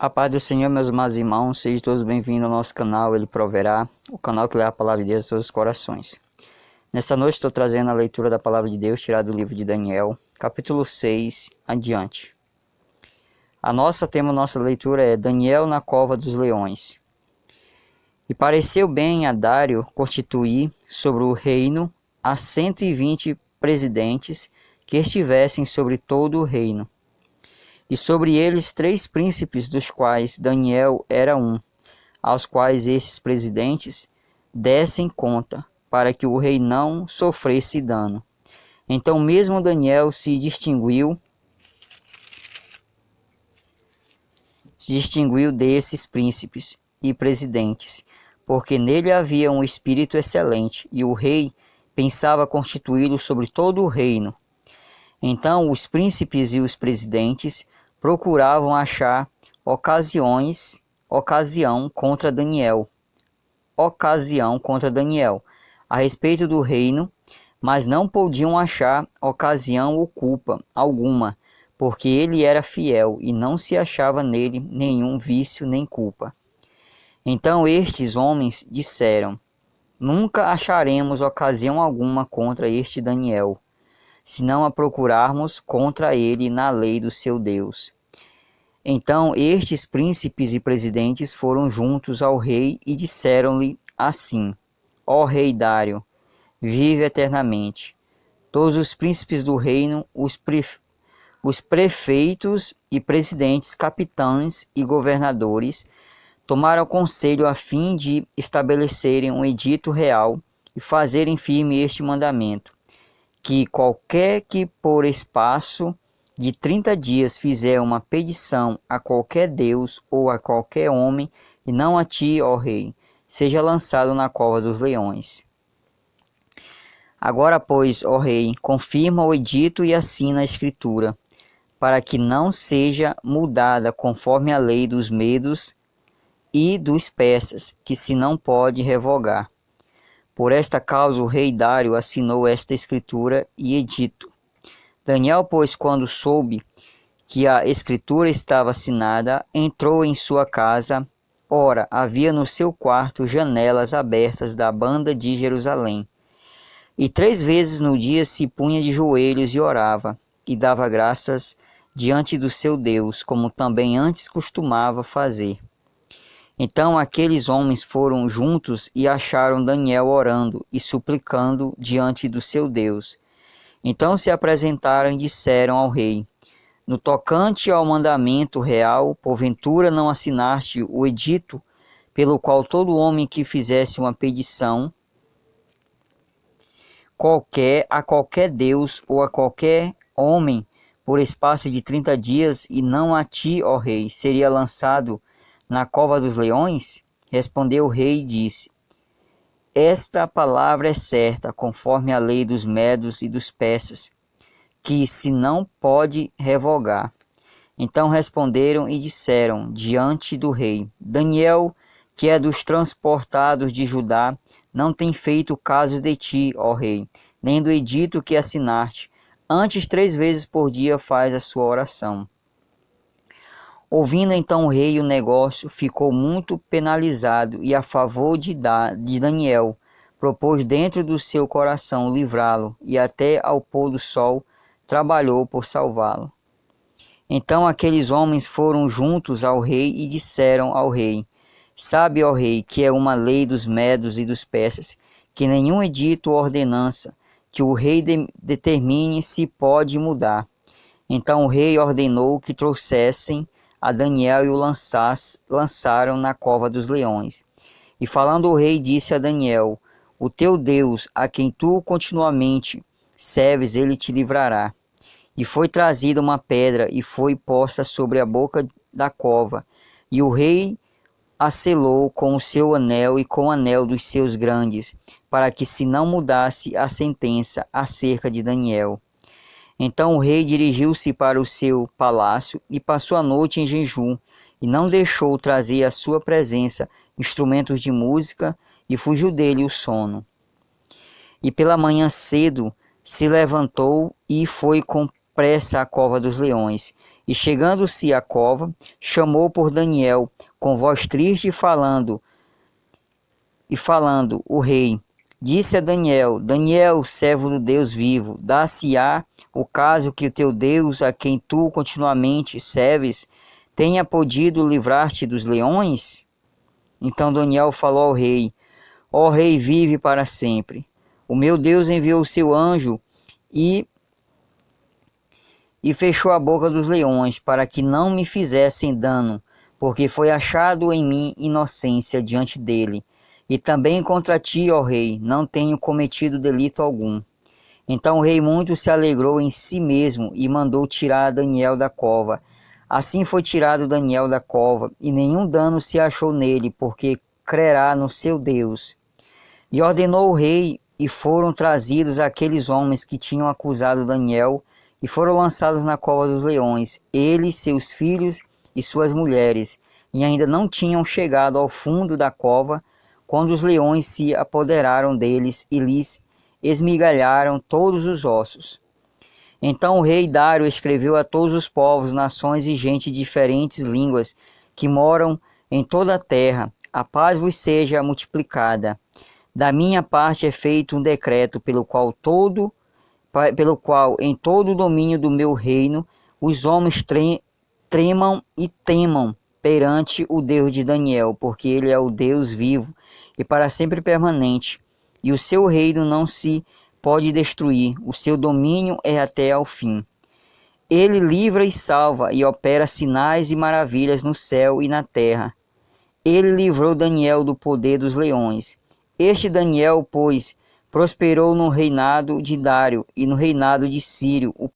A paz do Senhor, meus amados irmãos, sejam todos bem-vindos ao nosso canal Ele Proverá, o canal que leva a palavra de Deus a todos os corações. Nesta noite estou trazendo a leitura da palavra de Deus, tirada do livro de Daniel, capítulo 6, adiante. Nossa leitura é Daniel na cova dos leões. E pareceu bem a Dário constituir sobre o reino a 120 presidentes que estivessem sobre todo o reino. E sobre eles 3 príncipes, dos quais Daniel era um, aos quais esses presidentes dessem conta, para que o rei não sofresse dano. Então mesmo Daniel se distinguiu desses príncipes e presidentes, porque nele havia um espírito excelente, e o rei pensava constituí-lo sobre todo o reino. Então os príncipes e os presidentes procuravam achar ocasião contra Daniel a respeito do reino, mas não podiam achar ocasião ou culpa alguma, porque ele era fiel e não se achava nele nenhum vício nem culpa. Então estes homens disseram: nunca acharemos ocasião alguma contra este Daniel, se não a procurarmos contra ele na lei do seu Deus. Então estes príncipes e presidentes foram juntos ao rei e disseram-lhe assim: ó rei Dário, vive eternamente. Todos os príncipes do reino, os prefeitos e presidentes, capitães e governadores, tomaram conselho a fim de estabelecerem um edito real e fazerem firme este mandamento: que qualquer que por espaço de 30 dias fizer uma petição a qualquer Deus ou a qualquer homem, e não a ti, ó rei, seja lançado na cova dos leões. Agora, pois, ó rei, confirma o edito e assina a escritura, para que não seja mudada conforme a lei dos medos e dos persas, que se não pode revogar. Por esta causa o rei Dário assinou esta escritura e edito. Daniel, pois, quando soube que a escritura estava assinada, entrou em sua casa. Ora, havia no seu quarto janelas abertas da banda de Jerusalém. E 3 vezes no dia se punha de joelhos e orava, e dava graças diante do seu Deus, como também antes costumava fazer. Então aqueles homens foram juntos e acharam Daniel orando e suplicando diante do seu Deus. Então se apresentaram e disseram ao rei: no tocante ao mandamento real, porventura não assinaste o edito, pelo qual todo homem que fizesse uma petição a qualquer Deus ou a qualquer homem, por espaço de 30 dias, e não a ti, ó rei, seria lançado na cova dos leões? Respondeu o rei e disse: esta palavra é certa, conforme a lei dos medos e dos persas, que se não pode revogar. Então responderam e disseram diante do rei: Daniel, que é dos transportados de Judá, não tem feito caso de ti, ó rei, nem do edito que assinaste. Antes 3 vezes por dia faz a sua oração. Ouvindo então o rei o negócio, ficou muito penalizado, e a favor de Daniel propôs dentro do seu coração livrá-lo, e até ao pôr do sol trabalhou por salvá-lo. Então aqueles homens foram juntos ao rei e disseram ao rei: sabe, ó rei, que é uma lei dos medos e dos persas, que nenhum edito ou ordenança que o rei determine se pode mudar. Então o rei ordenou que trouxessem a Daniel e o lançaram na cova dos leões. E falando o rei, disse a Daniel: o teu Deus, a quem tu continuamente serves, ele te livrará. E foi trazida uma pedra e foi posta sobre a boca da cova, e o rei a selou com o seu anel e com o anel dos seus grandes, para que se não mudasse a sentença acerca de Daniel. Então o rei dirigiu-se para o seu palácio e passou a noite em jejum, e não deixou trazer à sua presença instrumentos de música, e fugiu dele o sono. E pela manhã cedo se levantou e foi com depressa à cova dos leões. E chegando-se à cova, chamou por Daniel com voz triste falando o rei. Disse a Daniel: Daniel, servo do Deus vivo, dá-se-á o caso que o teu Deus, a quem tu continuamente serves, tenha podido livrar-te dos leões? Então Daniel falou ao rei: Ó rei, vive para sempre. O meu Deus enviou o seu anjo e fechou a boca dos leões, para que não me fizessem dano, porque foi achado em mim inocência diante dele. E também contra ti, ó rei, não tenho cometido delito algum. Então o rei muito se alegrou em si mesmo e mandou tirar Daniel da cova. Assim foi tirado Daniel da cova, e nenhum dano se achou nele, porque crerá no seu Deus. E ordenou o rei, e foram trazidos aqueles homens que tinham acusado Daniel, e foram lançados na cova dos leões, ele, seus filhos e suas mulheres, e ainda não tinham chegado ao fundo da cova, quando os leões se apoderaram deles e lhes esmigalharam todos os ossos. Então o rei Dário escreveu a todos os povos, nações e gente de diferentes línguas que moram em toda a terra: a paz vos seja multiplicada. Da minha parte é feito um decreto pelo qual em todo o domínio do meu reino os homens tremam e temam perante o Deus de Daniel, porque ele é o Deus vivo e para sempre permanente, e o seu reino não se pode destruir, o seu domínio é até ao fim. Ele livra e salva e opera sinais e maravilhas no céu e na terra. Ele livrou Daniel do poder dos leões. Este Daniel, pois, prosperou no reinado de Dário e no reinado de Círio, o